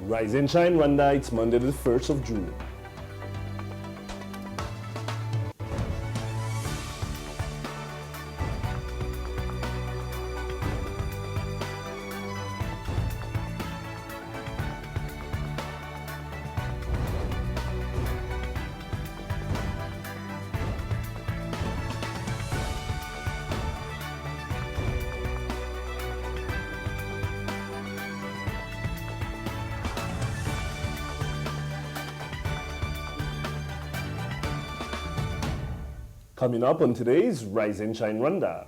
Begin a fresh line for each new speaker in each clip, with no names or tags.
Rise and Shine Rwanda, it's Monday the 1st of June. Coming up on today's Rise and Shine Rwanda,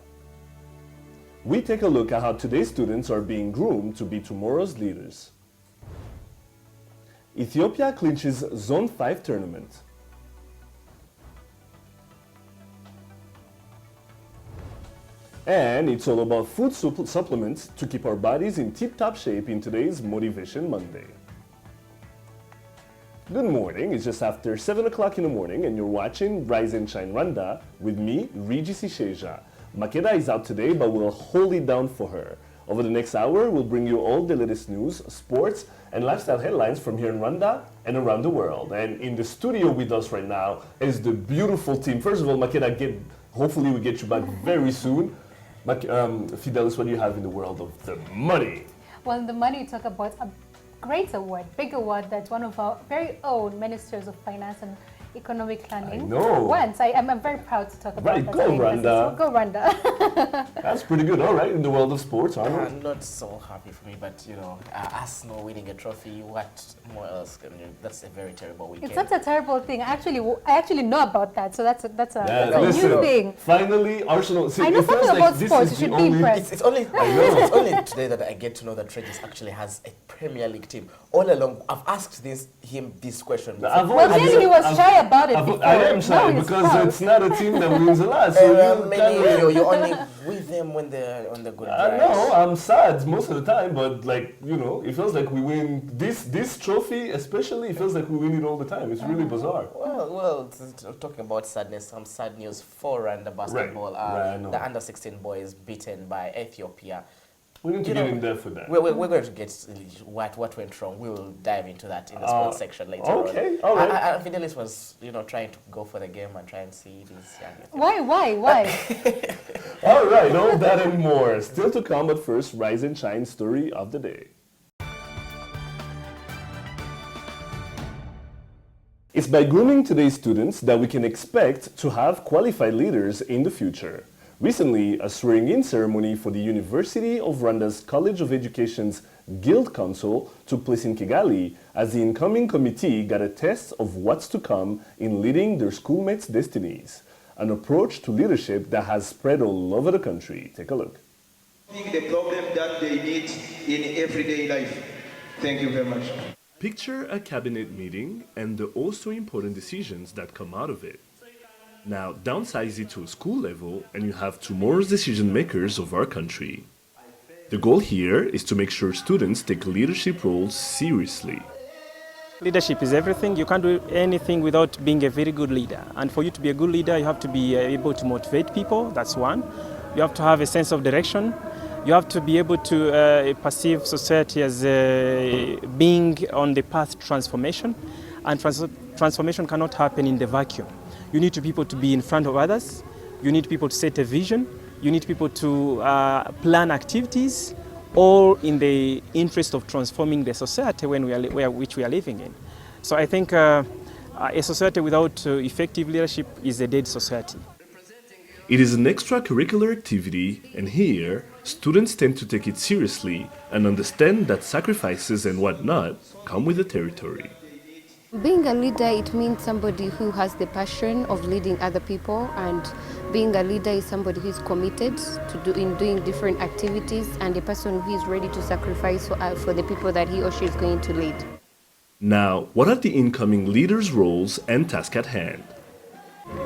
we take a look at how today's students are being groomed to be tomorrow's leaders. Ethiopia clinches Zone 5 tournament. And it's all about food supplements to keep our bodies in tip-top shape in today's Motivation Monday. Good morning, it's just after 7 o'clock in the morning and you're watching Rise and Shine Rwanda with me, Regis Isheja. Makeda is out today, but we'll hold it down for her. Over the next hour, we'll bring you all the latest news, sports, and lifestyle headlines from here in Rwanda and around the world. And in the studio with us right now is the beautiful team. First of all, Makeda, hopefully we get you back very soon. Fidelis, what do you have in the world of the money?
Well, the money, you talk about a great award, big award that one of our very own ministers of finance and economic planning wants. I'm very proud to talk about that.
Go Rwanda.
Go Rwanda.
That's pretty good. All right, in the world of sports, Arnold.
Not so happy for me, but you know, Arsenal winning a trophy, what more else can you? That's a very terrible weekend.
It's not a terrible thing. I actually know about that, so that's a new thing.
Finally, Arsenal. See,
I know something about sports. You should be impressed.
It's only today that I get to know that Regis actually has a Premier League team. All along, I've asked him this question.
Well, clearly he was shy about it before.
I am shy because it's not a team that wins a lot. So
you only with them when they're on the good drives.
I know, I'm sad most of the time, but like, you know, it feels like we win this trophy, especially, it feels like we win it all the time. It's really bizarre.
Well, talking about sadness, some sad news for Rwanda basketball. The under-16 boys beaten by Ethiopia.
We need to get in there for that.
We're going to get what went wrong. We will dive into that in the sports section later on.
Okay, all right.
Fidelis was, trying to go for the game and try and see these young.
Why?
All right, all that and more. Still to come, but first, Rise and Shine story of the day. It's by grooming today's students that we can expect to have qualified leaders in the future. Recently, a swearing-in ceremony for the University of Rwanda's College of Education's Guild Council took place in Kigali as the incoming committee got a test of what's to come in leading their schoolmates' destinies, an approach to leadership that has spread all over the country. Take a look.
The problem that they meet in everyday life. Thank you very much.
Picture a cabinet meeting and the also important decisions that come out of it. Now, downsize it to a school level and you have tomorrow's decision makers of our country. The goal here is to make sure students take leadership roles seriously.
Leadership is everything. You can't do anything without being a very good leader. And for you to be a good leader, you have to be able to motivate people. That's one. You have to have a sense of direction. You have to be able to perceive society as being on the path to transformation. And transformation cannot happen in the vacuum. You need people to be in front of others. You need people to set a vision. You need people to plan activities, all in the interest of transforming the society which we are living in. So I think a society without effective leadership is a dead society.
It is an extracurricular activity, and here, students tend to take it seriously and understand that sacrifices and whatnot come with the territory.
Being a leader, it means somebody who has the passion of leading other people, and being a leader is somebody who is committed to doing different activities, and a person who is ready to sacrifice for the people that he or she is going to lead.
Now, what are the incoming leaders' roles and tasks at hand?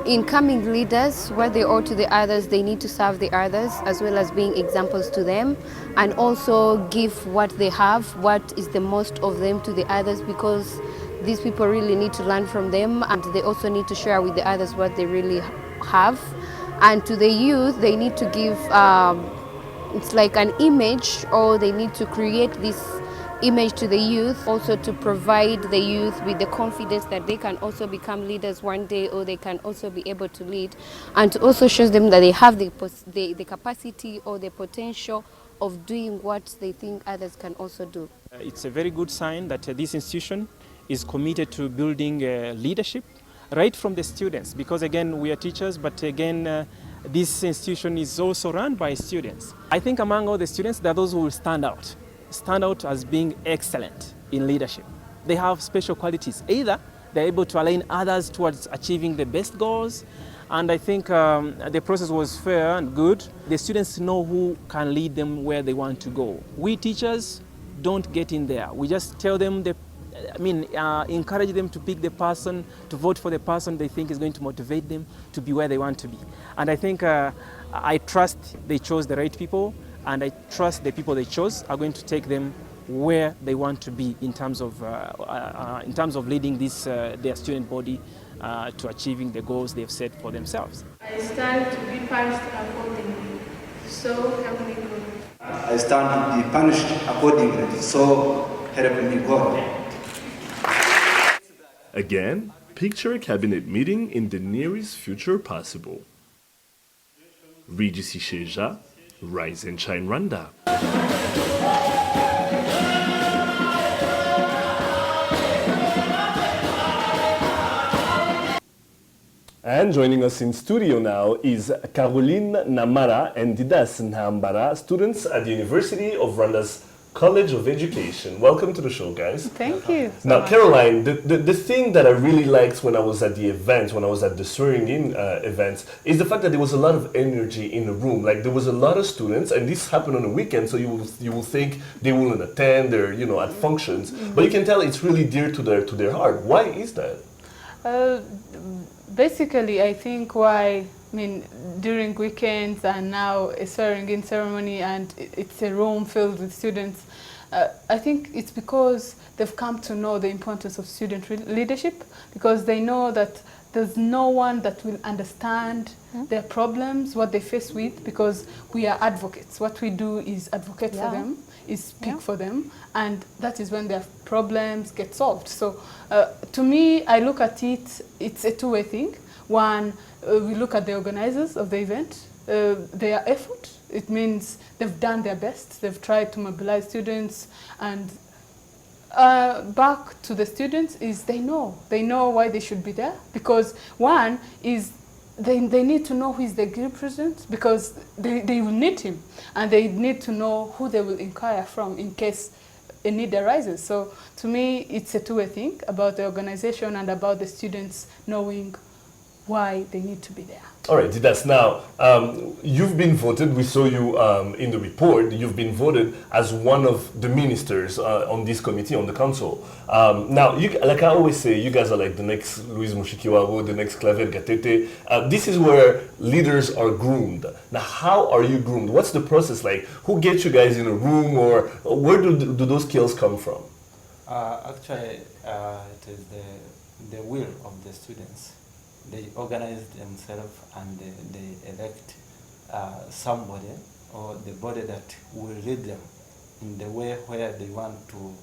Incoming leaders, what they owe to the others, they need to serve the others as well as being examples to them, and also give what they have, what is the most of them to the others, because these people really need to learn from them, and they also need to share with the others what they really have. And to the youth, they need to give, it's like an image, or they need to create this image to the youth, also to provide the youth with the confidence that they can also become leaders one day, or they can also be able to lead, and to also show them that they have the capacity or the potential of doing what they think others can also do.
It's a very good sign that this institution is committed to building leadership right from the students, because again, we are teachers, but again, this institution is also run by students. I think among all the students, there are those who will stand out as being excellent in leadership. They have special qualities. Either they're able to align others towards achieving the best goals, and I think the process was fair and good. The students know who can lead them where they want to go. We teachers don't get in there. We just tell them encourage them to pick the person, to vote for the person they think is going to motivate them to be where they want to be. And I think I trust they chose the right people, and I trust the people they chose are going to take them where they want to be in terms of leading this their student body to achieving the goals they've set for themselves.
I stand to be punished accordingly, so help me God.
I stand to be punished accordingly, so help me God.
Again, picture a cabinet meeting in the nearest future possible. Regis Isheja, Rise and Shine Rwanda. And joining us in studio now is Caroline Namara and Didas Nhambara, students at the University of Rwanda's College of Education. Welcome to the show, guys.
Thank you.
Now, Caroline, the thing that I really liked when I was at the event, when I was at the swearing-in events, is the fact that there was a lot of energy in the room. Like, there was a lot of students, and this happened on the weekend, so you will think they wouldn't attend, or at functions. But you can tell it's really dear to their heart. Why is that?
Basically, I think during weekends and now a swearing-in ceremony, and it's a room filled with students, I think it's because they've come to know the importance of student leadership, because they know that there's no one that will understand their problems, what they face with, because we are advocates. What we do is advocate for them, is speak for them, and that is when their problems get solved. So to me, I look at it, it's a two-way thing. One, we look at the organizers of the event, their effort. It means they've done their best. They've tried to mobilize students, and back to the students is they know why they should be there, because one is they need to know who is the group president, because they will need him, and they need to know who they will inquire from in case a need arises. So to me, it's a two-way thing about the organization and about the students knowing why they need to be there.
All right, Didas, now, you've been voted, we saw you in the report, you've been voted as one of the ministers on this committee, on the council. Now, like I always say, you guys are like the next Louise Mushikiwabo, the next Claver Gatete. This is where leaders are groomed. Now, how are you groomed? What's the process like? Who gets you guys in a room, or where do those skills come from?
Actually, it is the will of the students. They organize themselves and they elect somebody or the body that will lead them in the way where they want to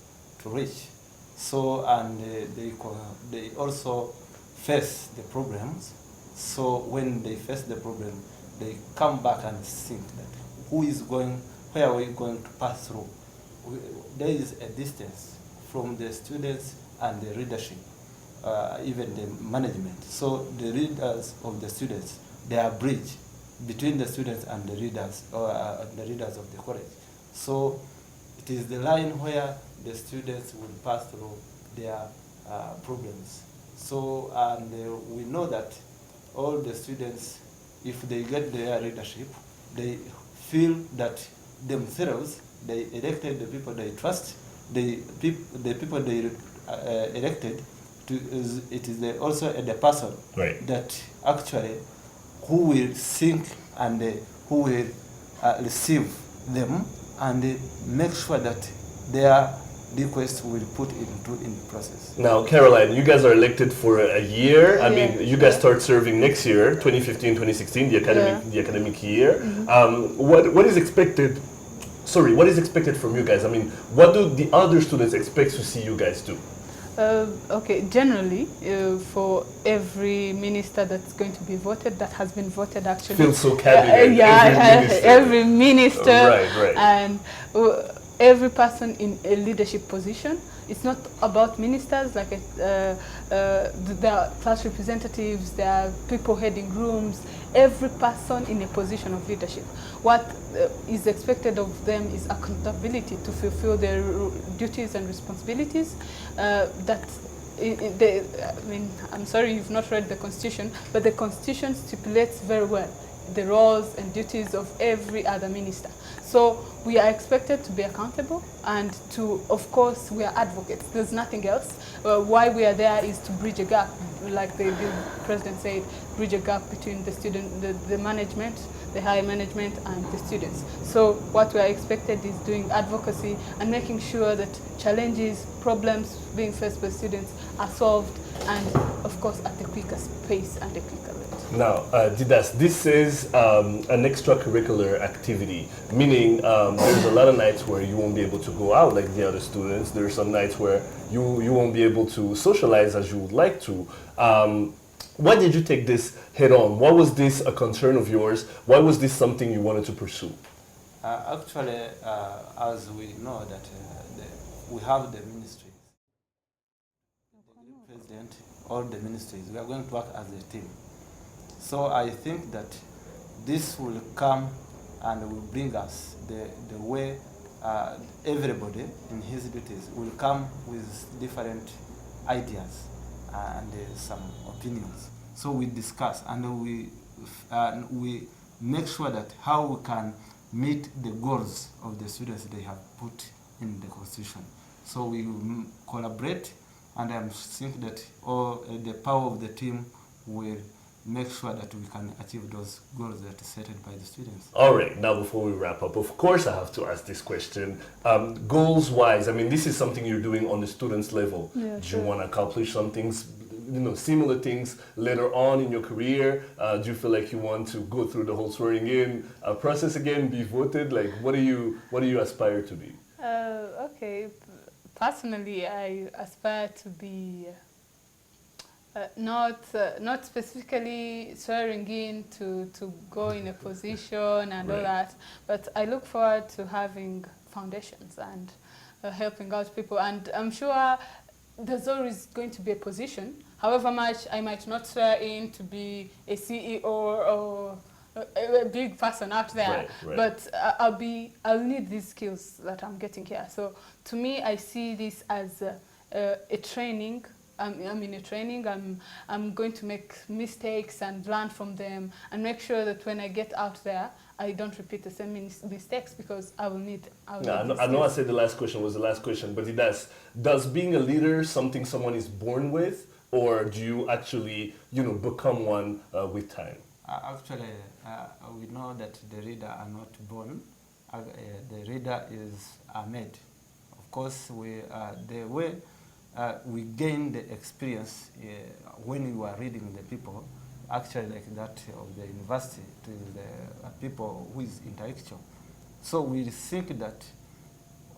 reach. So, and they also face the problems. So when they face the problem, they come back and think that where are we going to pass through? There is a distance from the students and the leadership. Even the management. So the leaders of the students, they are bridge between the students and the leaders, or the leaders of the college. So it is the line where the students will pass through their problems. So, and we know that all the students, if they get their leadership, they feel that themselves, they elected the people they trust, the people they elected, it is also the person that actually who will think and who will receive them and make sure that their request will put into in process.
Now, Caroline, you guys are elected for a year. I mean, you guys start serving next year, 2015-2016, the academic year. What is expected sorry, what is expected from you guys? I mean, what do the other students expect to see you guys do?
Okay, generally, for every minister that's going to be voted, that has been voted actually.
Feels so cabinet.
Every minister.
Right.
And every person in a leadership position. It's not about ministers, like there are class representatives, there are people heading rooms, every person in a position of leadership. What is expected of them is accountability to fulfill their duties and responsibilities. I'm sorry you've not read the Constitution, but the Constitution stipulates very well the roles and duties of every other minister. So we are expected to be accountable and to, of course, we are advocates. There's nothing else. Why we are there is to bridge a gap, like the president said, bridge a gap between the the management, the higher management and the students. So what we are expected is doing advocacy and making sure that challenges, problems being faced by students are solved and, of course, at the quickest pace and the quicker rate.
Now, Didas, this is an extracurricular activity, meaning there's a lot of nights where you won't be able to go out like the other students. There's some nights where you won't be able to socialize as you would like to. Why did you take this head on? Why was this a concern of yours? Why was this something you wanted to pursue?
Actually, as we know that we have the ministries, the president, all the ministries, we are going to work as a team. So I think that this will come and will bring us the way everybody in his duties will come with different ideas and some opinions. So we discuss and we make sure that how we can meet the goals of the students they have put in the Constitution. So we collaborate, and I think that all the power of the team will make sure that we can achieve those goals that are set by the students.
All right, now before we wrap up, of course I have to ask this question. Goals-wise, I mean, this is something you're doing on the students' level.
Yeah,
do you want to accomplish some things, similar things later on in your career? Do you feel like you want to go through the whole swearing-in process again, be voted? Like, what do you aspire to be?
Okay, personally, I aspire to be not specifically swearing in to go in a position and all that, but I look forward to having foundations and helping out people. And I'm sure there's always going to be a position, however much I might not swear in to be a CEO or a big person out there, but I'll need these skills that I'm getting here. So to me, I see this as a training. I'm in a training. I'm going to make mistakes and learn from them and make sure that when I get out there, I don't repeat the same mistakes because I will need. I
know I said the last question was the last question, but does being a leader something someone is born with, or do you actually become one with time?
Actually, we know that the leader are not born. The leader is made. Of course, the way we gain the experience when you are reading the people, actually like that of the university to the people who is intellectual. So we think that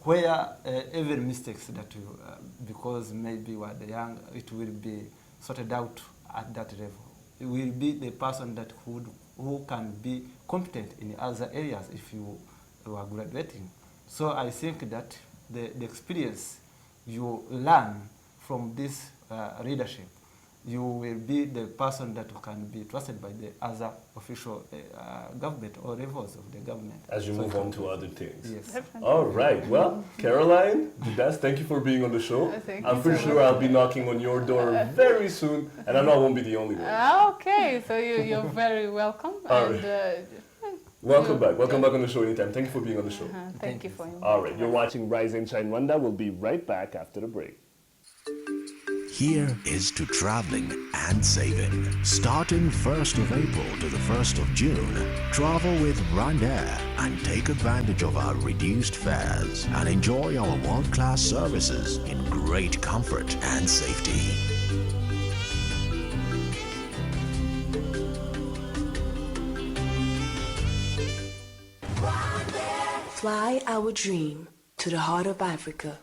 where every mistakes that you, because maybe we are the young, it will be sorted out at that level. It will be the person that who can be competent in other areas if you are graduating. So I think that the experience you learn from this leadership, you will be the person that can be trusted by the other official government or levels of the government.
As you move on to other things.
Yes.
All right. Well, Caroline, Didas, thank you for being on the show. I'm pretty sure I'll be knocking on your door very soon, and I know I won't be the only one.
Okay, so you're very welcome.
Welcome back. Welcome back on the show anytime. Thank you for being on the show.
Thank you for inviting me.
All right. You're watching Rise and Shine Rwanda. We'll be right back after the break.
Here is to traveling and saving. Starting 1st of April to the 1st of June, travel with Rwanda and take advantage of our reduced fares and enjoy our world-class services in great comfort and safety.
Fly our dream to the heart of Africa.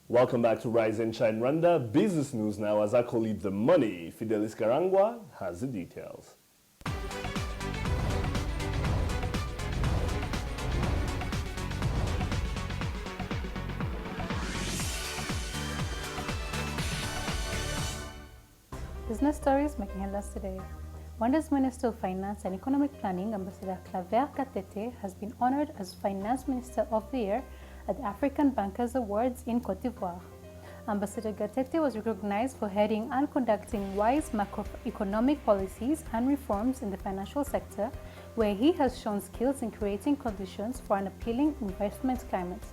Welcome back to Rise and Shine Rwanda. Business news now as I call it the money. Fidelis Karangwa has the details.
Business stories making headlines today. Rwanda's Minister of Finance and Economic Planning, Ambassador Claver Gatete, has been honored as Finance Minister of the Year at the African Bankers Awards in Côte d'Ivoire. Ambassador Gatete was recognized for heading and conducting wise macroeconomic policies and reforms in the financial sector, where he has shown skills in creating conditions for an appealing investment climate.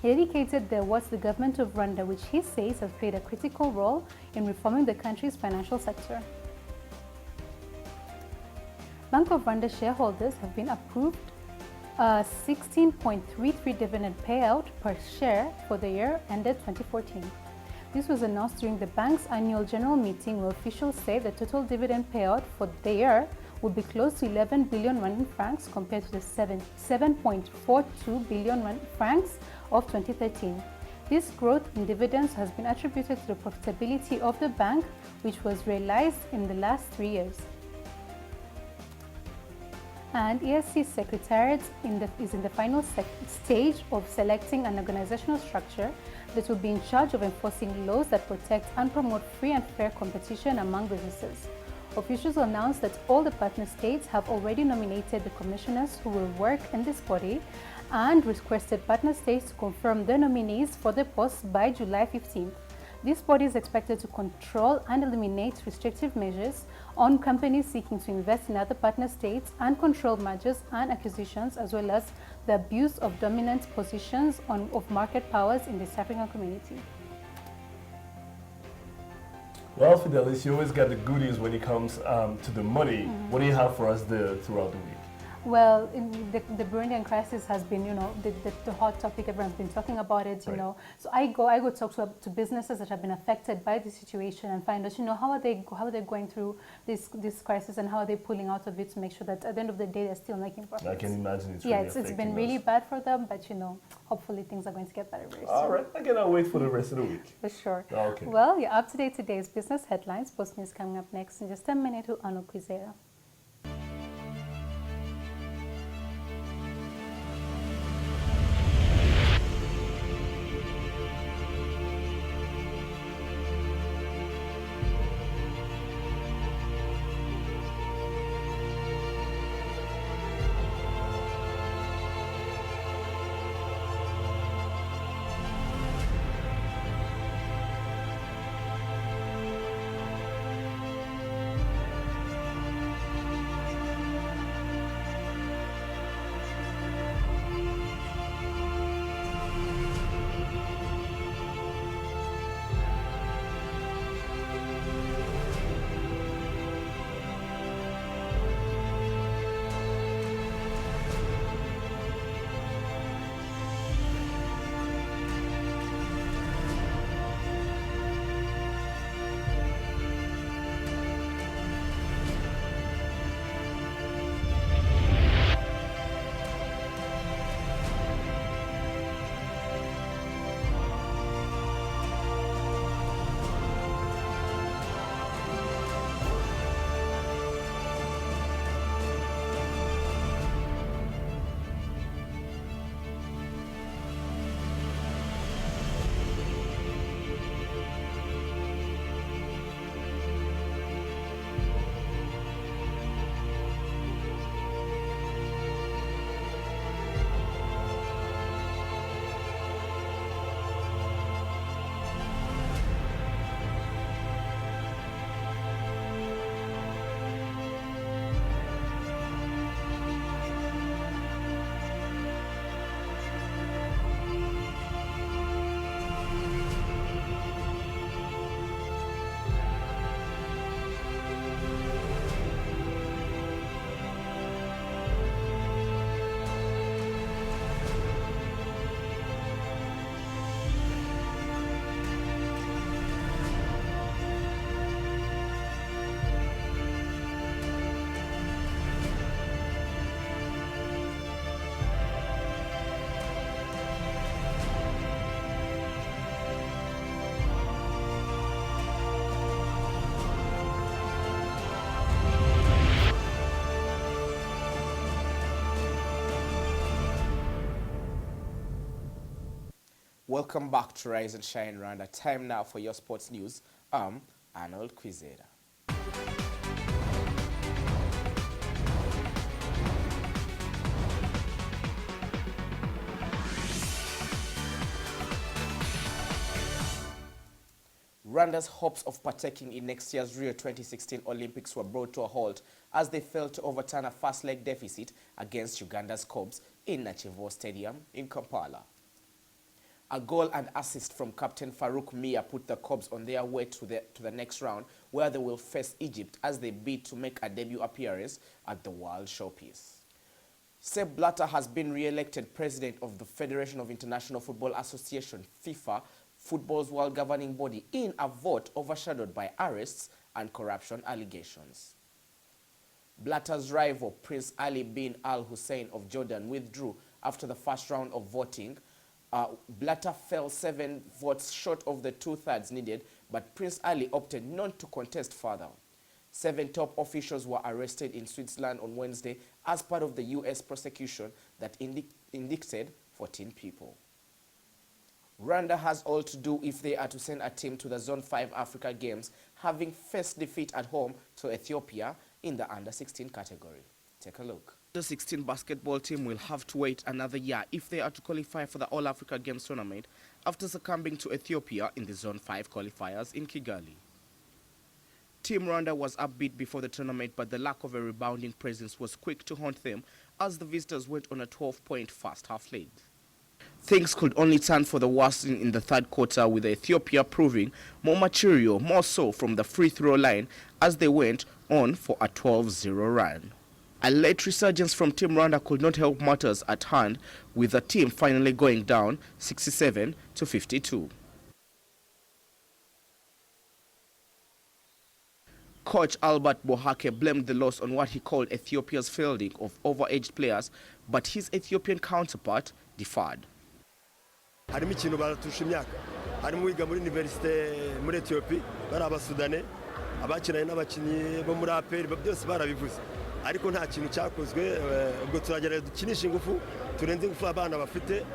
He dedicated the awards to the government of Rwanda, which he says has played a critical role in reforming the country's financial sector. Bank of Rwanda shareholders have been approved a 16.33 dividend payout per share for the year ended 2014. This was announced during the bank's annual general meeting, where officials say the total dividend payout for the year would be close to 11 billion Rwandan francs compared to the 7.42 billion francs of 2013. This growth in dividends has been attributed to the profitability of the bank, which was realized in the last 3 years. And ESC Secretariat is in the final stage of selecting an organizational structure that will be in charge of enforcing laws that protect and promote free and fair competition among businesses. Officials announced that all the partner states have already nominated the commissioners who will work in this body and requested partner states to confirm their nominees for the post by July 15th. This body is expected to control and eliminate restrictive measures on companies seeking to invest in other partner states and control mergers and acquisitions, as well as the abuse of dominant positions of market powers in the East African community.
Well, Fidelis, you always get the goodies when it comes to the money. What do you have for us there throughout the week?
Well, the Burundian crisis has been, the hot topic. Everyone's been talking about it, you know. So I go talk to businesses that have been affected by the situation and find out, how are they going through this crisis and how are they pulling out of it to make sure that at the end of the day they're still making profits.
I can imagine it's
it's been really bad for them, but hopefully things are going to get better very soon.
All right, I cannot wait for the rest of the week.
For sure.
Okay.
Well, you're up to date today's business headlines. Post news coming up next in just a minute with Anu Kwizera.
Welcome back to Rise and Shine Rwanda. Time now for your sports news. I'm Arnold Quizera. Rwanda's hopes of partaking in next year's Rio 2016 Olympics were brought to a halt as they failed to overturn a first-leg deficit against Uganda's Cobs in Nachivo Stadium in Kampala. A goal and assist from Captain Farouk Mia put the Cobs on their way to the next round, where they will face Egypt as they bid to make a debut appearance at the World Showpiece. Sepp Blatter has been re-elected president of the Federation of International Football Association, FIFA, football's world governing body, in a vote overshadowed by arrests and corruption allegations. Blatter's rival, Prince Ali bin Al Hussein of Jordan, withdrew after the first round of voting. Blatter fell 7 votes short of the 2/3 needed, but Prince Ali opted not to contest further. 7 top officials were arrested in Switzerland on Wednesday as part of the U.S. prosecution that indicted 14 people. Rwanda has all to do if they are to send a team to the Zone 5 Africa Games, having faced defeat at home to Ethiopia in the Under-16 category. Take a look. The Under-16 basketball team will have to wait another year if they are to qualify for the All-Africa Games tournament after succumbing to Ethiopia in the Zone 5 qualifiers in Kigali. Team Rwanda was upbeat before the tournament, but the lack of a rebounding presence was quick to haunt them as the visitors went on a 12-point first half lead. Things could only turn for the worse in the third quarter, with Ethiopia proving more material, more so from the free throw line, as they went on for a 12-0 run. A late resurgence from Team Rwanda could not help matters at hand, with the team finally going down 67-52. Coach Albert Bohake blamed the loss on what he called Ethiopia's fielding of overaged players, but his Ethiopian counterpart differed.
harimo ikintu baratusha imyaka harimo wiga muri universite muri Ethiopia bari abasudane abakinanye n'abakinyi bo muri APR byose barabivuze ariko nta kintu cyakozwe ubwo turagerera dukinisha ingufu turenze ingufu abana bafite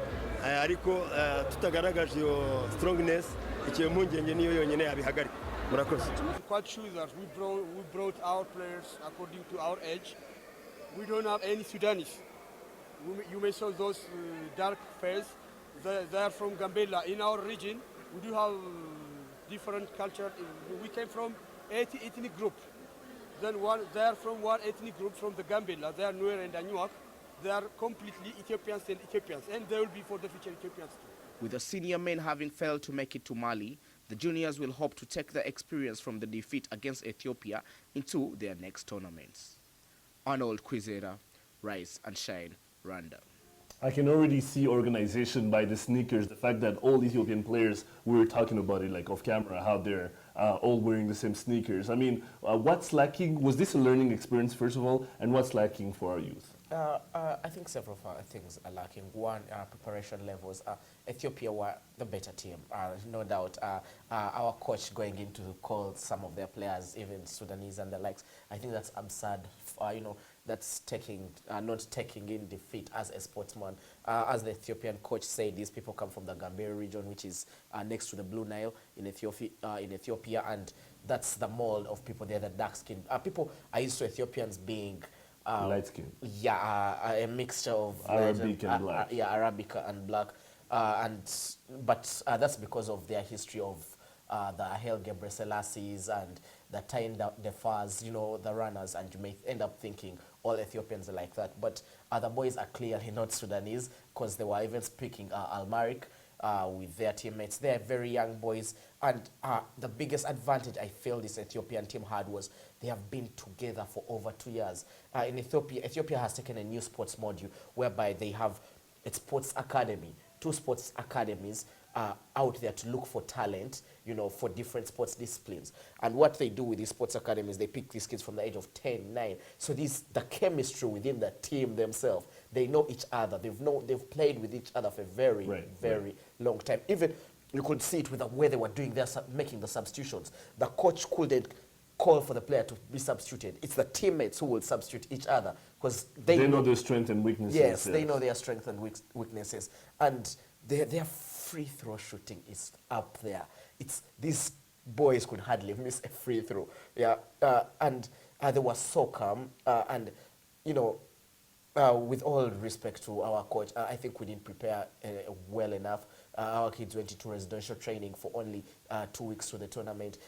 ariko tutagaragaje yo strongness ikiye mpungenge niyo yonyene yabihagarika murakoze.
Quite sure that we brought our players according to our age. We don't have any Sudanese. You may saw those dark face. They are from Gambela. In our region, we do have different culture. We came from 80 ethnic group. Then they are from one ethnic group from the Gambela. They are Nuer and Anuak. They are completely Ethiopians, and they will be for the future Ethiopians too.
With the senior men having failed to make it to Mali, the juniors will hope to take the experience from the defeat against Ethiopia into their next tournaments. Arnold Quizera, Rise and Shine, Rwanda.
I can already see organization by the sneakers, the fact that all Ethiopian players, we were talking about it like off camera, how they're all wearing the same sneakers. I mean, what's lacking? Was this a learning experience, first of all, and what's lacking for our youth?
I think several things are lacking. One, preparation levels. Ethiopia were the better team, no doubt. Our coach going in to call some of their players, even Sudanese and the likes, I think that's absurd. That's not taking in defeat as a sportsman. As the Ethiopian coach said, these people come from the Gambia region, which is next to the Blue Nile in Ethiopia, and that's the mold of people there, the dark skin. People are used to Ethiopians being
light skin.
Yeah, a mixture of
Arabic and black.
Yeah, Arabic and black, but that's because of their history of the Haile Gebrselassie and the tying the furs, the runners, and you may end up thinking all Ethiopians are like that. But the boys are clearly not Sudanese, because they were even speaking Almaric with their teammates. They're very young boys, and the biggest advantage I feel this Ethiopian team had was they have been together for over 2 years. In Ethiopia has taken a new sports module whereby they have a sports academy, 2 sports academies out there to look for talent, for different sports disciplines. And what they do with these sports academies, they pick these kids from the age of 10, 9. So the chemistry within the team themselves, they know each other. They've played with each other for a very long time. Even you could see it with the way they were doing making the substitutions. The coach couldn't call for the player to be substituted. It's the teammates who will substitute each other, because they
know their strengths and weaknesses.
Yes, they know their strengths and weaknesses. And they are free throw shooting is up there. These boys could hardly miss a free throw. Yeah, and they were so calm. And you know, with all respect to our coach, I think we didn't prepare well enough. Our kids went into residential training for only 2 weeks to the tournament.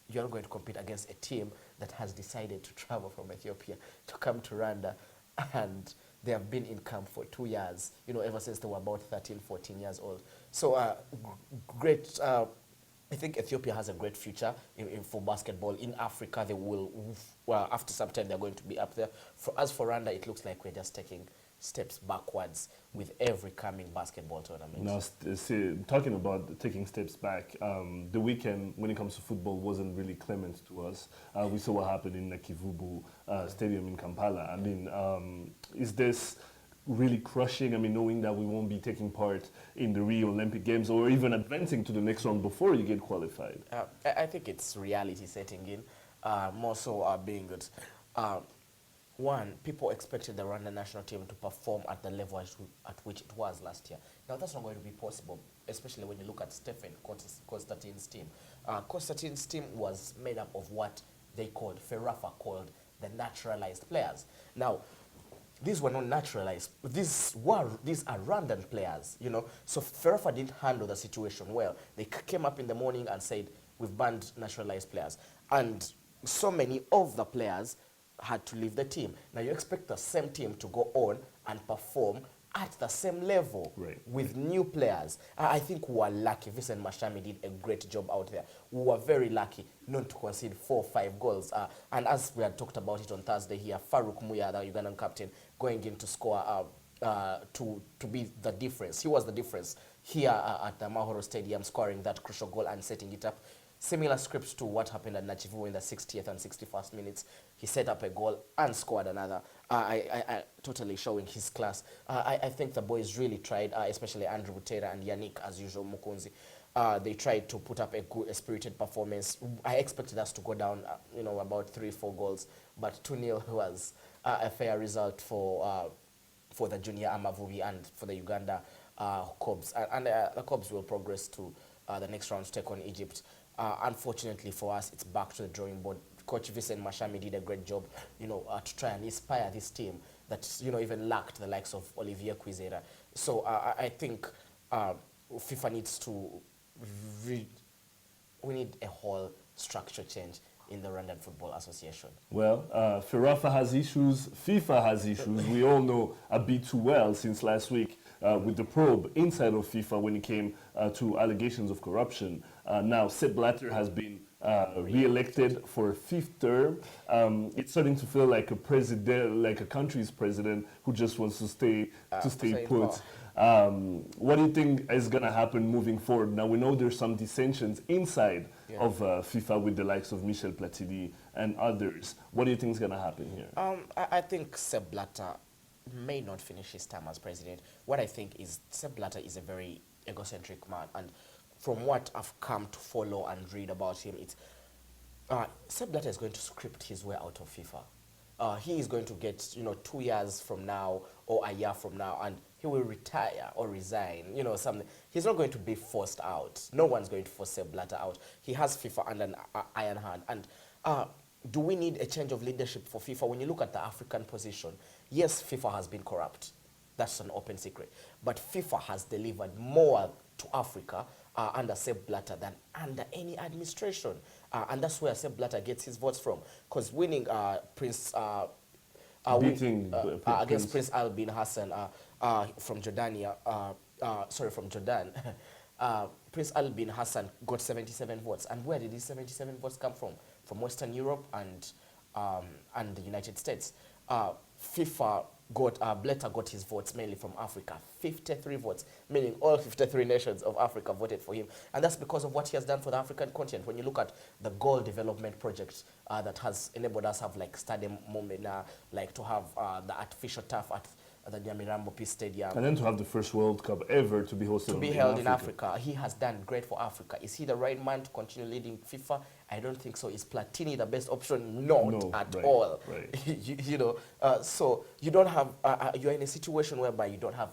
You're going to compete against a team that has decided to travel from Ethiopia to come to Rwanda, and they have been in camp for 2 years, you know, ever since they were about 13, 14 years old. So great. I think Ethiopia has a great future for basketball. In Africa, they will, well, after some time, they're going to be up there. As for Rwanda, it looks like we're just taking steps backwards with every coming basketball tournament.
Now, talking about taking steps back, the weekend, when it comes to football, wasn't really clement to us. We saw what happened in the Kivubu Stadium in Kampala. I mean, is this really crushing? I mean, knowing that we won't be taking part in the Rio Olympic Games or even advancing to the next round before you get qualified?
I think it's reality setting in, more so being good. One, people expected the Rwanda national team to perform at the level at which it was last year. Now, that's not going to be possible, especially when you look at Stephen Constantine's team. Constantine's team was made up of what they called, Ferafa called, the naturalized players. Now, these were not naturalized. These are Rwandan players, you know. So Ferafa didn't handle the situation well. They came up in the morning and said, we've banned naturalized players. And so many of the players had to leave the team. Now you expect the same team to go on and perform at the same level with new players. I think we were lucky. Vincent Mashami did a great job out there. We were very lucky not to concede 4 or 5 goals. And as we had talked about it on Thursday here, Farouk Muya, the Ugandan captain, going in to score to be the difference. He was the difference here at the Mahoro Stadium, scoring that crucial goal and setting it up. Similar scripts to what happened at Nachivu in the 60th and 61st minutes. He set up a goal and scored another, totally showing his class. I think the boys really tried, especially Andrew Butera and Yannick, as usual, Mukunzi. They tried to put up a spirited performance. I expected us to go down, about 3-4 goals, but 2-0 was a fair result for the junior Amavubi and for the Uganda Cobs. And the Cobs will progress to the next round to take on Egypt. Unfortunately for us, it's back to the drawing board. Coach Vincent Mashami did a great job, to try and inspire this team that, even lacked the likes of Olivier Quizera. So I think FIFA needs to, we need a whole structure change in the Rwandan Football Association.
Well, Ferafa has issues, FIFA has issues. We all know a bit too well since last week with the probe inside of FIFA when it came to allegations of corruption. Now, Sepp Blatter has been re-elected for a 5th term. It's starting to feel like a president, like a country's president who just wants to stay put. What do you think is going to happen moving forward? Now, we know there's some dissensions inside of FIFA with the likes of Michel Platini and others. What do you think is going to happen here?
I think Sepp Blatter may not finish his term as president. What I think is Sepp Blatter is a very egocentric man, and from what I've come to follow and read about him, it's Sepp Blatter is going to script his way out of FIFA. He is going to get 2 years from now or a year from now, and he will retire or resign. Something. He's not going to be forced out. No one's going to force Sepp Blatter out. He has FIFA under an iron hand. And do we need a change of leadership for FIFA? When you look at the African position, yes, FIFA has been corrupt. That's an open secret. But FIFA has delivered more to Africa under Sepp Blatter than under any administration. And that's where Sepp Blatter gets his votes from. Because winning against Prince Al bin Hassan from Jordania, from Jordan, Prince Al bin Hassan got 77 votes. And where did these 77 votes come from? From Western Europe and the United States. FIFA Blatter got his votes mainly from Africa, 53 votes, meaning all 53 nations of Africa voted for him. And that's because of what he has done for the African continent. When you look at the goal development project that has enabled us to have like Stadium Momena, like to have the artificial turf at the Nyamirambo Peace Stadium. And
then to have the first World Cup ever to be hosted
to be held in Africa. He has done great for Africa. Is he the right man to continue leading FIFA? I don't think so. Is Platini the best option? Not at all. Right. So you don't have, you're in a situation whereby you don't have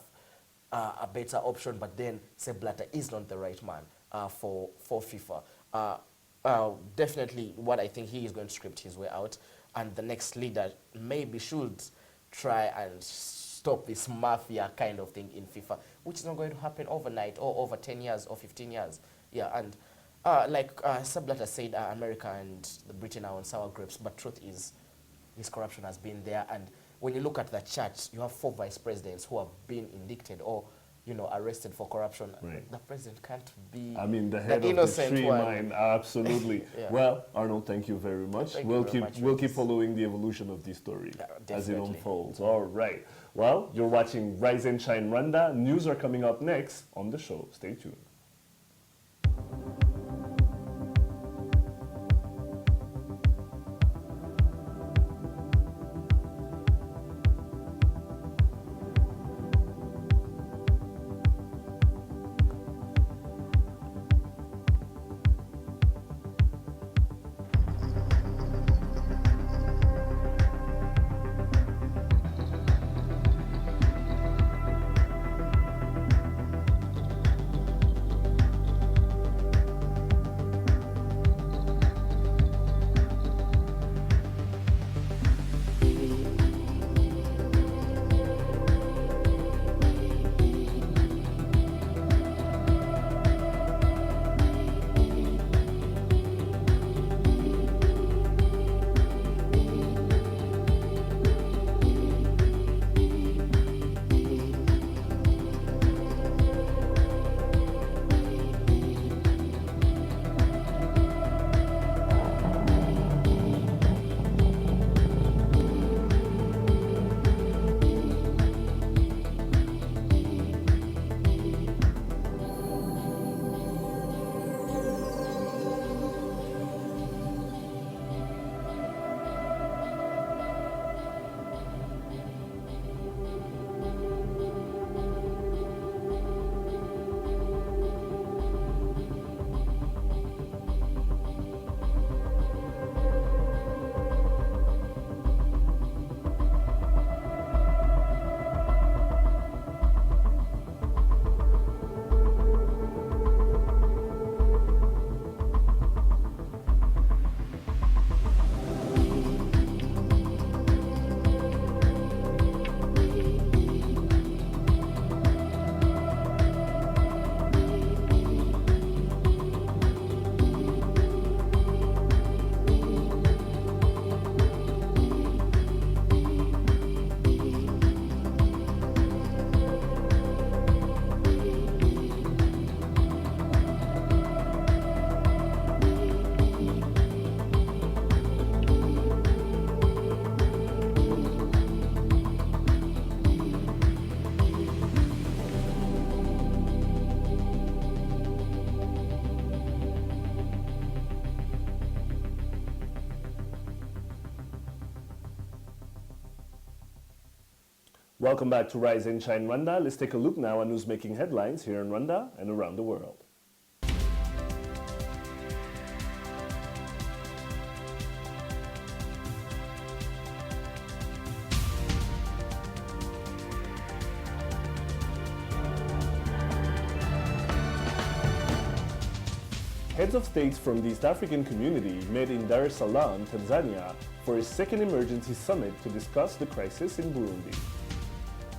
a better option, but then Sepp Blatter is not the right man for FIFA. Definitely what I think he is going to script his way out, and the next leader maybe should try and stop this mafia kind of thing in FIFA, which is not going to happen overnight or over 10 years or 15 years. Yeah, and like Sepp Blatter said, America and Britain are on sour grapes, but truth is, this corruption has been there. And when you look at the chart, you have 4 vice presidents who have been indicted or arrested for corruption.
Right.
The president can't be
I mean, the head of the tree mine, absolutely. Yeah. Well, Arnold, thank you very much. We'll keep following the evolution of this story as it unfolds. All right. Well, you're watching Rise and Shine Rwanda. News are coming up next on the show. Stay tuned. Welcome back to Rise and Shine Rwanda. Let's take a look now at news making headlines here in Rwanda and around the world. Heads of states from the East African community met in Dar es Salaam, Tanzania, for a second emergency summit to discuss the crisis in Burundi.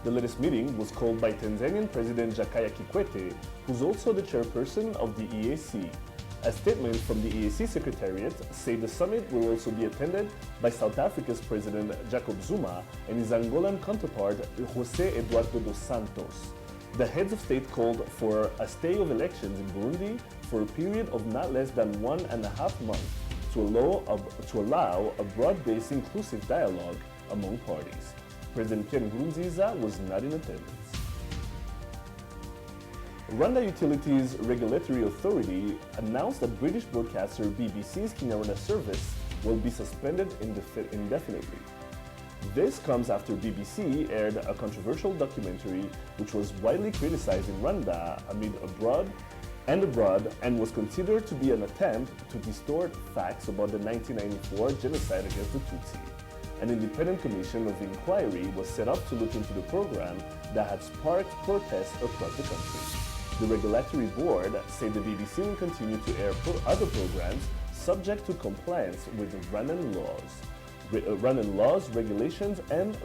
The latest meeting was called by Tanzanian President Jakaya Kikwete, who's also the chairperson of the EAC. A statement from the EAC Secretariat said the summit will also be attended by South Africa's President Jacob Zuma and his Angolan counterpart José Eduardo dos Santos. The heads of state called for a stay of elections in Burundi for a period of not less than 1.5 months to allow a broad-based inclusive dialogue among parties. President Pierre Nkurunziza was not in attendance. Rwanda Utilities Regulatory Authority announced that British broadcaster BBC's Kinyarwanda service will be suspended indefinitely. This comes after BBC aired a controversial documentary which was widely criticized in Rwanda abroad and was considered to be an attempt to distort facts about the 1994 genocide against the Tutsi. An independent commission of inquiry was set up to look into the program that had sparked protests across the country. The regulatory board said the BBC will continue to air other programs subject to compliance with Rwandan laws, regulations, and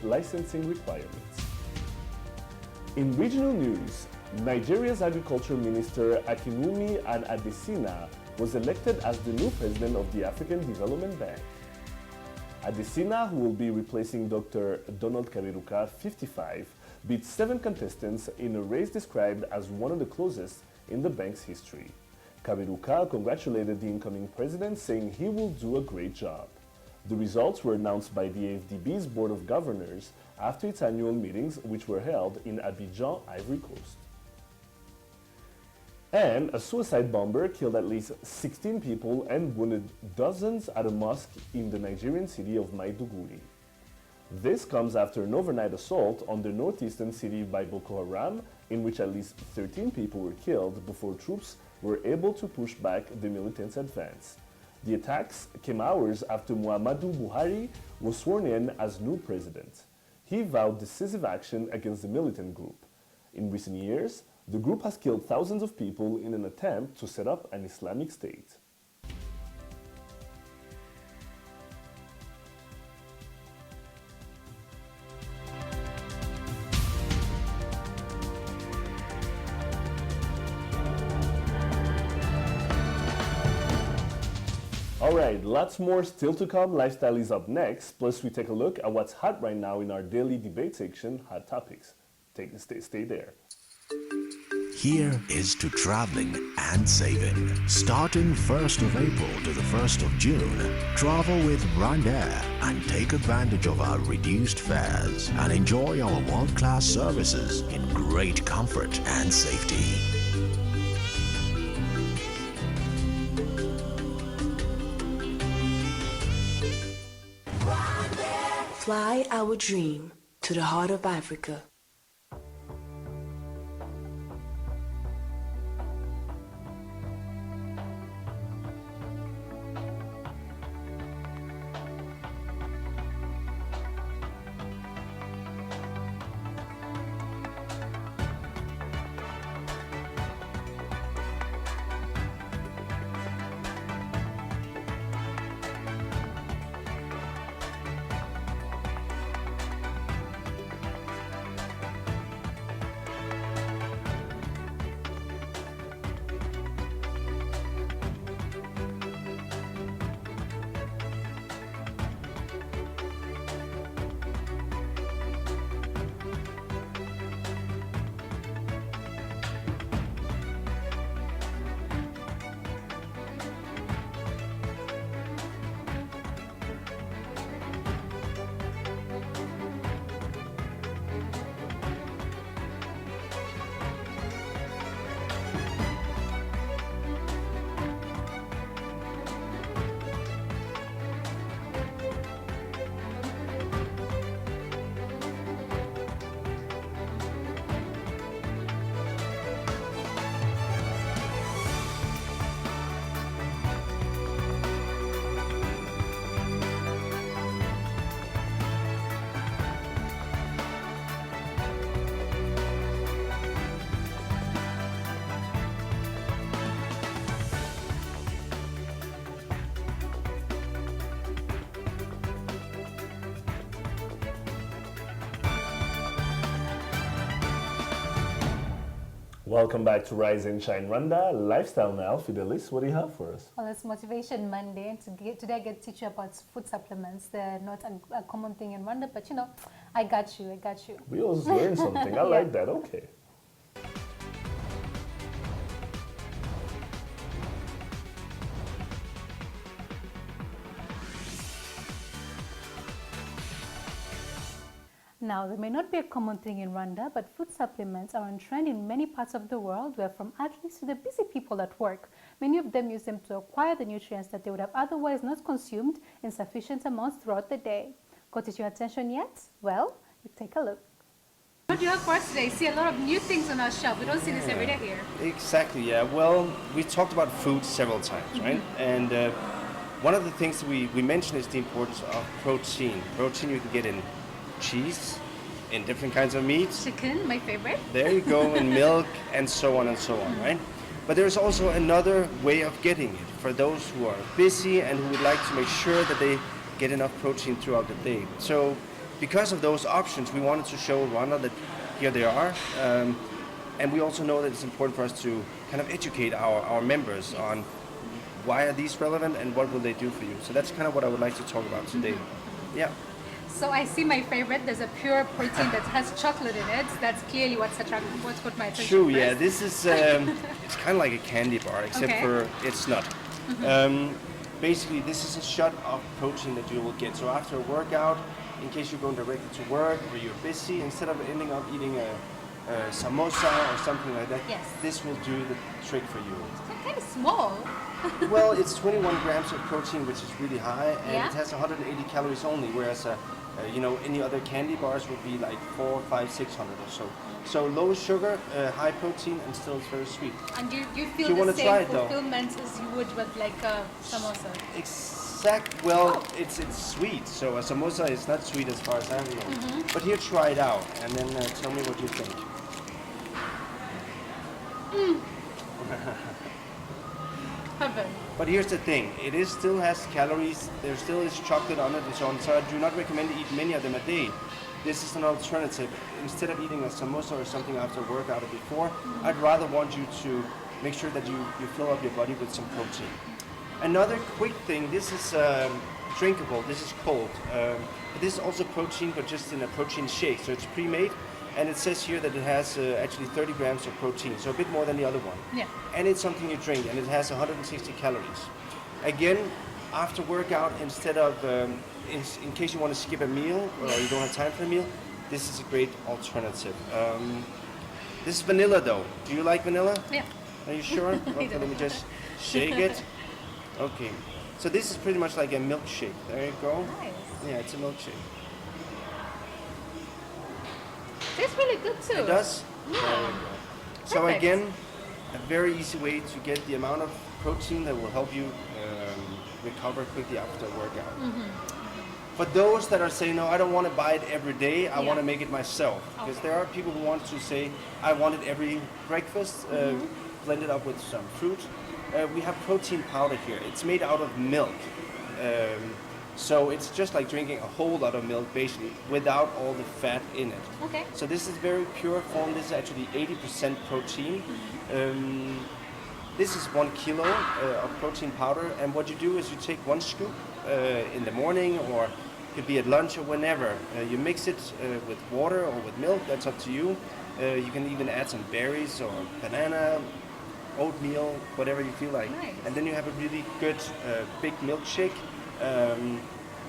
licensing requirements. In regional news, Nigeria's Agriculture Minister Akinwumi Adesina was elected as the new president of the African Development Bank. Adesina, who will be replacing Dr. Donald Kaberuka, 55, beat 7 contestants in a race described as one of the closest in the bank's history. Kaberuka congratulated the incoming president, saying he will do a great job. The results were announced by the AFDB's Board of Governors after its annual meetings, which were held in Abidjan, Ivory Coast. And a suicide bomber killed at least 16 people and wounded dozens at a mosque in the Nigerian city of Maiduguri. This comes after an overnight assault on the northeastern city by Boko Haram, in which at least 13 people were killed before troops were able to push back the militants' advance. The attacks came hours after Muhammadu Buhari was sworn in as new president. He vowed decisive action against the militant group. In recent years, the group has killed thousands of people in an attempt to set up an Islamic state. Alright, lots more still to come. Lifestyle is up next. Plus, we take a look at what's hot right now in our daily debate section, Hot Topics. Stay there.
Here is to traveling and saving. Starting 1st of April to the 1st of June, travel with Rwanda and take advantage of our reduced fares and enjoy our world-class services in great comfort and safety.
Fly our dream to the heart of Africa.
Welcome back to Rise and Shine Rwanda. Lifestyle now. Fidelis, what do you have for us?
Well, it's Motivation Monday, and today I get to teach you about food supplements. They're not a common thing in Rwanda, but you know, I got you.
We always learn something. I like that. Okay.
Now, they may not be a common thing in Rwanda, but food supplements are on trend in many parts of the world, where from athletes to the busy people at work, many of them use them to acquire the nutrients that they would have otherwise not consumed in sufficient amounts throughout the day. Got it your attention yet? Well, take a look. What do you have for us today? I see a lot of new things on our shelf. We don't see this every day here.
Exactly, yeah. Well, we talked about food several times, right? And one of the things we mentioned is the importance of protein. Protein you can get in cheese, in different kinds of meats.
Chicken, my favorite.
There you go, in milk, and so on and so on, right? But there's also another way of getting it for those who are busy and who would like to make sure that they get enough protein throughout the day. So because of those options, we wanted to show Rwanda that here they are. And we also know that it's important for us to kind of educate our members on why are these relevant and what will they do for you. So that's kind of what I would like to talk about today. Yeah.
So I see my favorite. There's a pure protein that has chocolate in it. That's clearly what's caught my attention.
True,
first.
yeah. This is it's kind of like a candy bar, except for it's not. Basically, this is a shot of protein that you will get. So after a workout, in case you're going directly to work or you're busy, instead of ending up eating a samosa or something like that, this will do the trick for you.
It's kind of small.
Well, it's 21 grams of protein, which is really high, and it has 180 calories only, whereas any other candy bars would be like 400, 500, 600 or so. So low sugar, high protein, and still it's very sweet.
And you feel
you
the
try
same
it, though?
fulfillment as you would with like a samosa?
Well, it's sweet, so a samosa is not sweet as far as I know. But here, try it out, and then tell me what you think.
Heaven.
But here's the thing, it still has calories, there still is chocolate on it and so on, so I do not recommend to eat many of them a day. This is an alternative. Instead of eating a samosa or something after workout or before, I'd rather want you to make sure that you fill up your body with some protein. Another quick thing, this is drinkable, this is cold. This is also protein, but just in a protein shake, so it's pre-made. And it says here that it has actually 30 grams of protein, so a bit more than the other one.
Yeah.
And it's something you drink, and it has 160 calories. Again, after workout, instead of, in case you want to skip a meal or you don't have time for a meal, this is a great alternative. This is vanilla though. Do you like vanilla?
Yeah.
Are you sure? Okay, let me just shake it. Okay. So this is pretty much like a milkshake. There you go.
Nice.
Yeah, it's a milkshake.
Tastes really good too.
It does?
Yeah.
There you go. So
Perfect.
again, a very easy way to get the amount of protein that will help you recover quickly after a workout. For those that are saying, no, I don't want to buy it every day, I want to make it myself. Because there are people who want to say, I want it every breakfast, blended up with some fruit. We have protein powder here. It's made out of milk. So it's just like drinking a whole lot of milk, basically, without all the fat in it.
Okay.
So this is very pure form. This is actually 80% protein. This is 1 kilo of protein powder. And what you do is you take 1 scoop in the morning, or it could be at lunch or whenever. You mix it with water or with milk. That's up to you. You can even add some berries or banana, oatmeal, whatever you feel like.
Nice.
And then you have a really good big milkshake.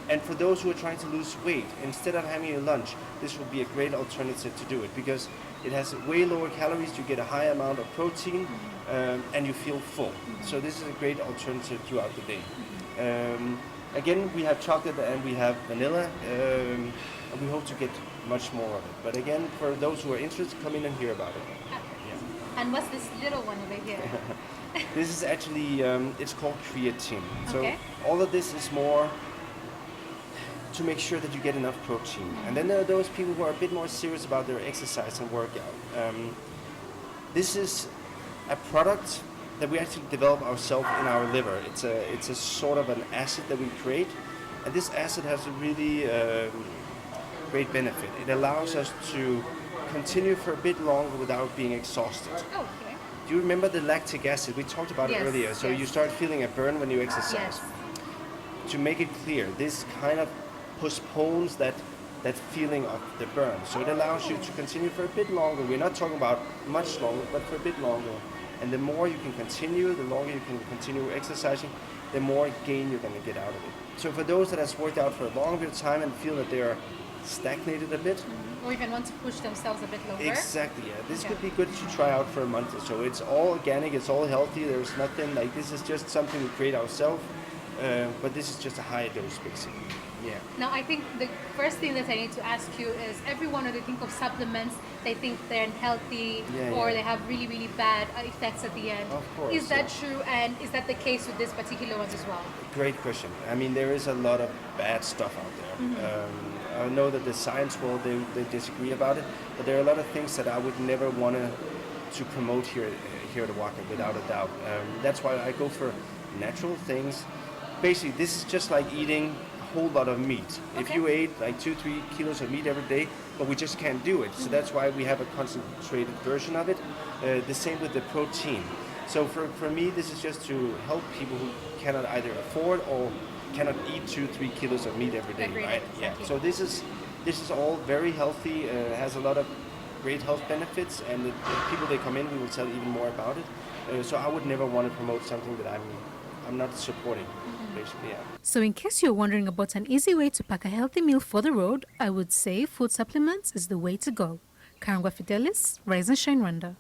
And for those who are trying to lose weight, instead of having a lunch, this would be a great alternative to do it, because it has way lower calories, you get a high amount of protein, and you feel full. So this is a great alternative throughout the day. Again, we have chocolate and we have vanilla, and we hope to get much more of it. But again, for those who are interested, come in and hear about it. Yeah.
And what's this little one over here?
This is actually, it's called creatine. So
Okay.
all of this is more to make sure that you get enough protein. And then there are those people who are a bit more serious about their exercise and workout. This is a product that we actually develop ourselves in our liver. It's a sort of an acid that we create. And this acid has a really great benefit. It allows us to continue for a bit longer without being exhausted.
Okay.
Do you remember the lactic acid? We talked about it earlier. So you start feeling a burn when you exercise. To make it clear, this kind of postpones that feeling of the burn. So it allows you to continue for a bit longer. We're not talking about much longer, but for a bit longer. And the more you can continue, the longer you can continue exercising, the more gain you're going to get out of it. So for those that has worked out for a long period of time and feel that they are stagnated a bit,
Or even want to push themselves a bit longer.
exactly, yeah. This could be good to try out for a month or so. It's all organic, it's all healthy, there's nothing like this is just something we create ourselves. but this is just a high dose, basically. Yeah.
Now, I think the first thing that I need to ask you is everyone when they think of supplements, they think they're unhealthy or they have really, really bad effects at the end.
Of course.
Is that true, and is that the case with this particular ones as well?
Great question. I mean, there is a lot of bad stuff out there. I know that the science world, they disagree about it, but there are a lot of things that I would never want to promote here at Waka, without a doubt. That's why I go for natural things. Basically, this is just like eating a whole lot of meat. If you ate like 2-3 kilos of meat every day, but we just can't do it. So that's why we have a concentrated version of it. The same with the protein. So for me, this is just to help people who cannot either afford or cannot eat 2-3 kilos of meat every day, right? Yeah. So this is all very healthy. Has a lot of great health benefits, and the people they come in, we will tell even more about it. So I would never want to promote something that I'm not supporting, basically. Yeah.
So in case you're wondering about an easy way to pack a healthy meal for the road, I would say food supplements is the way to go. Karangwa Fidelis, Rise and Shine Rwanda.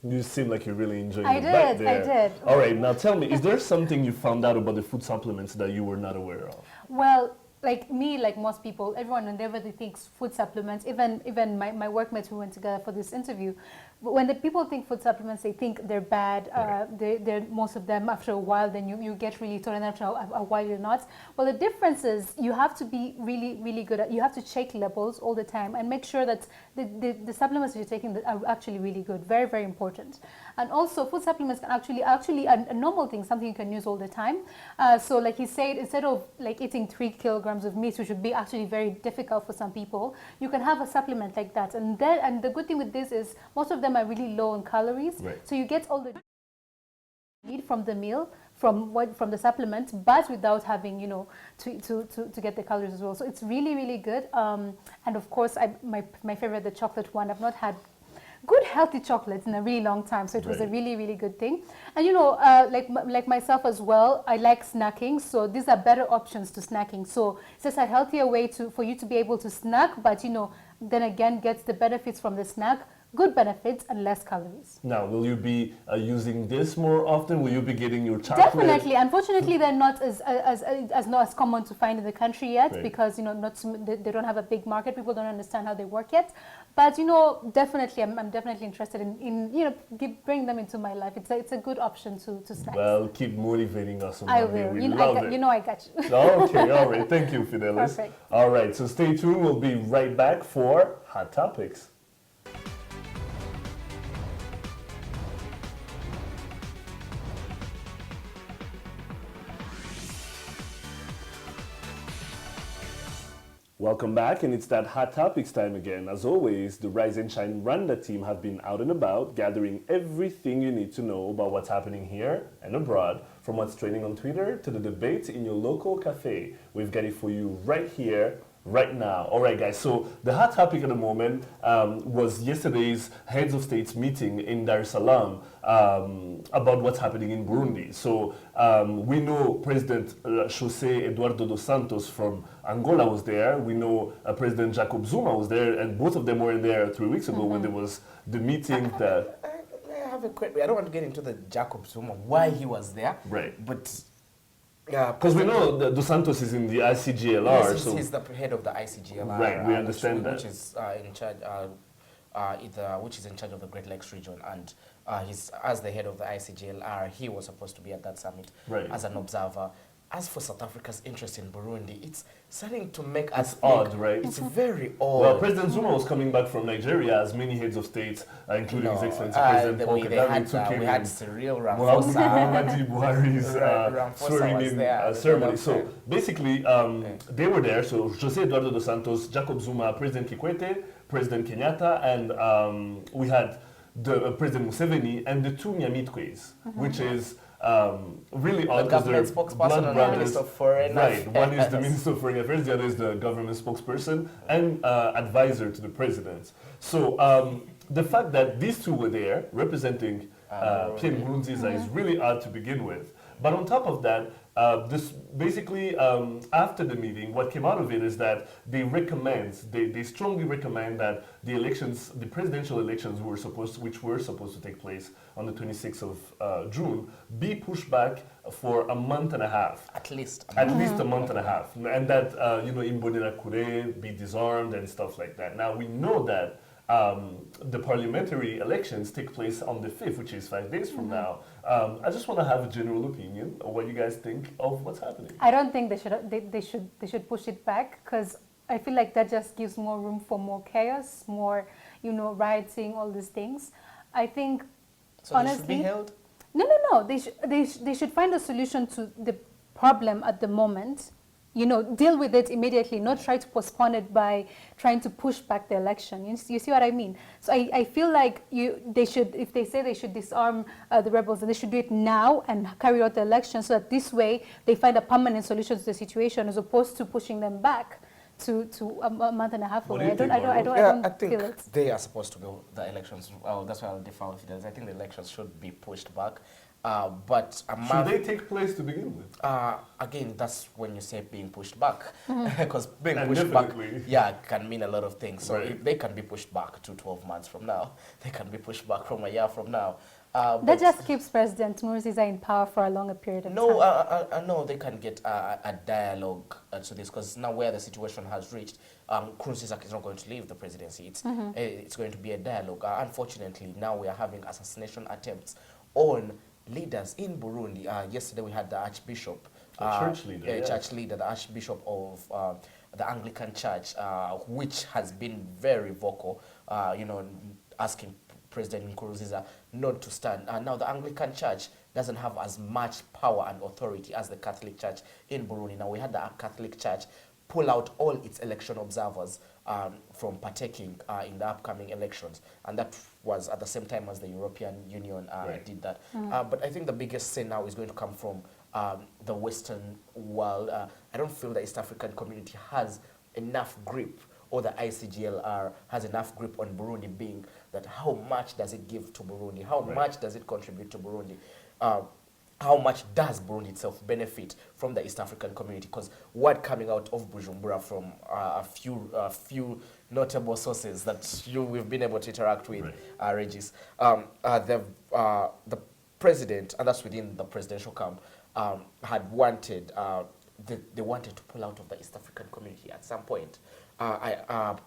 You seem like you're really enjoying
I
it back
did.
there. All right, now tell me, is there something you found out about the food supplements that you were not aware of?
Well, like me, like most people, everyone, whenever they think food supplements, even my workmates who went together for this interview, when the people think food supplements, they think they're bad. They're most of them, after a while, then you get really tolerant. After a while, you're not. Well, the difference is you have to be really, really good at, you have to check labels all the time and make sure that the supplements that you're taking are actually really good. Very, very important. And also, food supplements can actually a normal thing, something you can use all the time. So like he said, instead of like eating 3 kilograms of meat, which would be actually very difficult for some people, you can have a supplement like that. And the good thing with this is most of them are really low in calories. Right. So you get all the need from the meal, from the supplement, but without having, to get the calories as well. So it's really, really good. And of course, my favorite, the chocolate one. I've not had good healthy chocolates in a really long time, so it was a really, really good thing. And like myself as well, I like snacking, so these are better options to snacking. So it's just a healthier way for you to be able to snack, but then again get the benefits from the snack, good benefits and less calories.
Now, will you be using this more often? Will you be getting your chocolate?
Definitely. Unfortunately, they're not as common to find in the country yet, because they don't have a big market. People don't understand how they work yet. But definitely, I'm definitely interested in bring them into my life. It's a good option to snack.
Well, keep motivating us.
I will.
We love it.
I got you.
Okay, all right. Thank you, Fidelis.
Perfect.
All right, so stay tuned. We'll be right back for Hot Topics. Welcome back, and it's that Hot Topics time again. As always, the Rise and Shine Rwanda team have been out and about, gathering everything you need to know about what's happening here and abroad, from what's trending on Twitter to the debate in your local cafe. We've got it for you right here, right now. All right, guys, so the hot topic at the moment was yesterday's Heads of States meeting in Dar es Salaam about what's happening in Burundi. So we know President José Eduardo dos Santos from Angola was there. We know President Jacob Zuma was there, and both of them were in there 3 weeks ago when there was the meeting that...
I have a question. I don't want to get into the Jacob Zuma, why he was there.
Right.
But...
because we know that Dos Santos is in the ICGLR.
Yes, he's the head of the ICGLR.
Right, we understand that.
Which is in charge, which is in charge of the Great Lakes region, and he's as the head of the ICGLR. He was supposed to be at that summit as an observer. As for South Africa's interest in Burundi, it's starting to make us
odd, right?
It's very odd.
Well, President Zuma was coming back from Nigeria, as many heads of state, including His Excellency President Paul Kagame,
we had Cyril Ramaphosa,
Muhammadu Buhari's swearing-in ceremony. So basically, they were there. So José Eduardo dos Santos, Jacob Zuma, President Kikwete, President Kenyatta, and we had the President Museveni and the two Nyamitwes, which is really odd because they're blood brothers.
Minister of Foreign
Affairs. One is the Minister of Foreign Affairs, the other is the government spokesperson and advisor to the president. So the fact that these two were there representing Pierre Nkurunziza is really odd to begin with. But on top of that, this basically after the meeting, what came out of it is that they strongly recommend that the elections, the presidential elections which were supposed to take place on the 26th of June, be pushed back for a month and a half.
At least.
At least a month and a half. And that, Imbonerakure be disarmed and stuff like that. Now, we know that the parliamentary elections take place on the 5th, which is 5 days from now. I just want to have a general opinion of what you guys think of what's happening.
I don't think they should push it back, because I feel like that just gives more room for more chaos, more, rioting, all these things. I think,
so
honestly,
they should be held?
No. They should find a solution to the problem at the moment. Deal with it immediately, not try to postpone it by trying to push back the election. You see what I mean? So I feel like they should, if they say they should disarm the rebels, then they should do it now and carry out the election, so that this way they find a permanent solution to the situation, as opposed to pushing them back to a month and a half away. I don't
think
feel it.
They are supposed to go the elections. Well, that's why I'll differ with you. I think the elections should be pushed back. But
should they take place to begin with?
Again, that's when you say being pushed back, because being
And
pushed back,
definitely.
can mean a lot of things. So if they can be pushed back to 12 months from now, they can be pushed back from a year from now.
That just keeps President Nkurunziza in power for a longer period of time.
No, they can get a dialogue to this, because now where the situation has reached, Nkurunziza is not going to leave the presidency. It's going to be a dialogue. Unfortunately, now we are having assassination attempts on leaders in Burundi. Yesterday we had the Archbishop,
church leader,
the Archbishop of the Anglican Church, which has been very vocal, asking President Nkurunziza not to stand. Now the Anglican Church doesn't have as much power and authority as the Catholic Church in Burundi. Now we had the Catholic Church pull out all its election observers from partaking in the upcoming elections, and that was at the same time as the European Union did that. But I think the biggest sin now is going to come from the Western world. I don't feel the East African community has enough grip, or the ICGLR has enough grip on Burundi, being that how much does it give to Burundi? How much does it contribute to Burundi? How much does Burundi itself benefit from the East African community? Because what coming out of Bujumbura from a few notable sources that we've been able to interact with, Regis, the president, and that's within the presidential camp, had wanted, they wanted to pull out of the East African community at some point.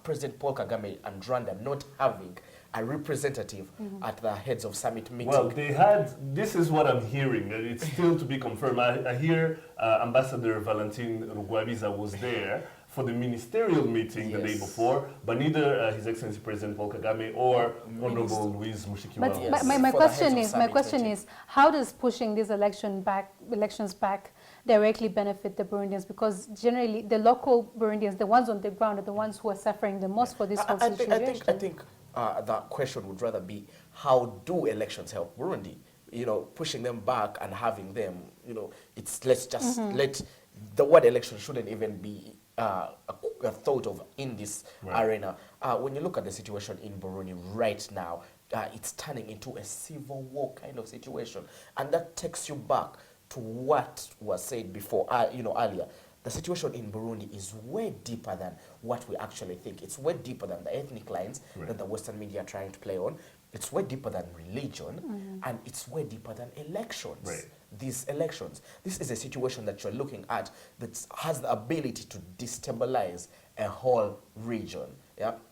President Paul Kagame and Rwanda not having a representative at the heads of summit meeting.
Well, they had, this is what I'm hearing. It's still to be confirmed. I hear Ambassador Valentin Rugwabiza was there for the ministerial meeting the day before, but neither His Excellency President Paul Kagame or Honorable Louise Mushikiwabo.
But my question is, how does pushing these elections back directly benefit the Burundians? Because generally the local Burundians, the ones on the ground, are the ones who are suffering the most for this whole situation.
I think the question would rather be, how do elections help Burundi? Pushing them back and having them, it's let's just let the word election shouldn't even be a thought of in this arena. When you look at the situation in Burundi right now, it's turning into a civil war kind of situation, and that takes you back to what was said before, earlier. The situation in Burundi is way deeper than what we actually think. It's way deeper than the ethnic lines that the Western media are trying to play on. It's way deeper than religion, and it's way deeper than elections. These elections. This is a situation that you're looking at that has the ability to destabilize a whole region.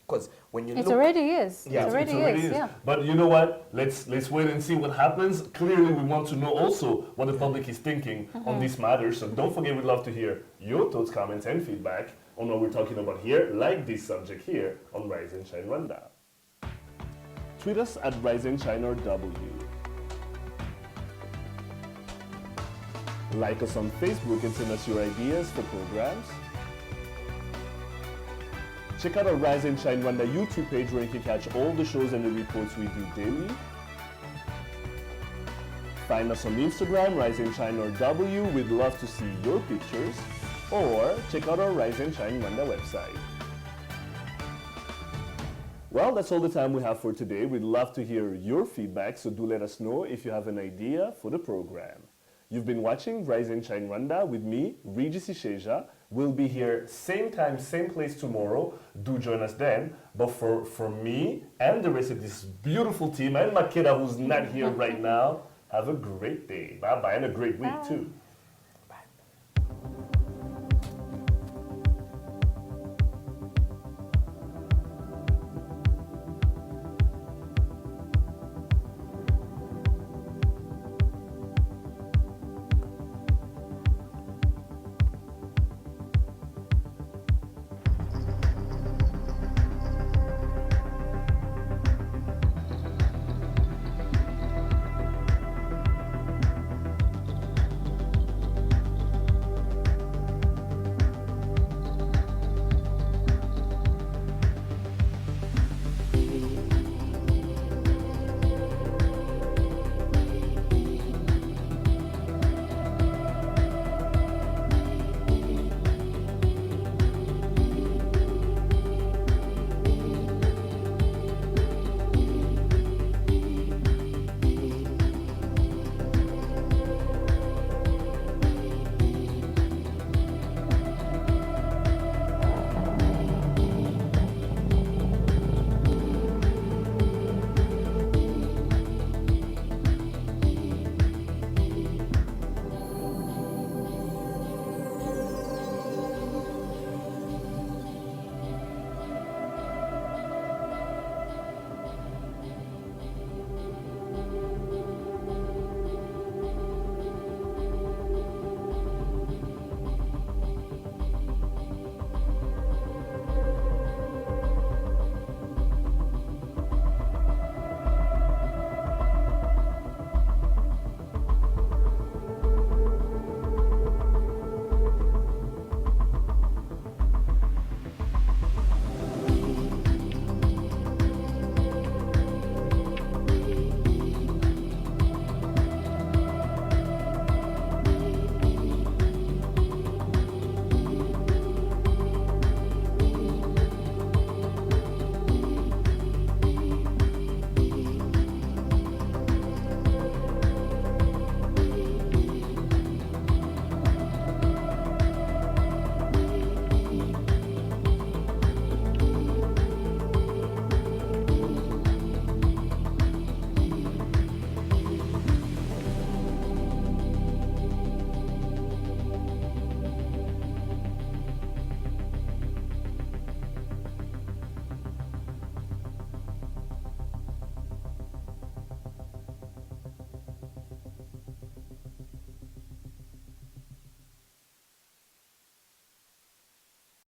Because when you
it
look,
already is.
Yeah,
it already is. Yeah.
But you know what? Let's wait and see what happens. Clearly, we want to know also what the public is thinking on these matters. So don't forget, we'd love to hear your thoughts, comments, and feedback on what we're talking about here, like this subject here on Rise and Shine Rwanda. Tweet us at Rise and Shine or W. Like us on Facebook and send us your ideas for programs. Check out our Rise and Shine Rwanda YouTube page, where you can catch all the shows and the reports we do daily. Find us on Instagram, Rise and Shine or W. We'd love to see your pictures. Or check out our Rise and Shine Rwanda website. Well, that's all the time we have for today. We'd love to hear your feedback, so do let us know if you have an idea for the program. You've been watching Rise and Shine Rwanda with me, Regis Isheja. We'll be here same time, same place tomorrow. Do join us then. But for me and the rest of this beautiful team and Makeda who's not here right now, have a great day. Bye-bye and a great week too.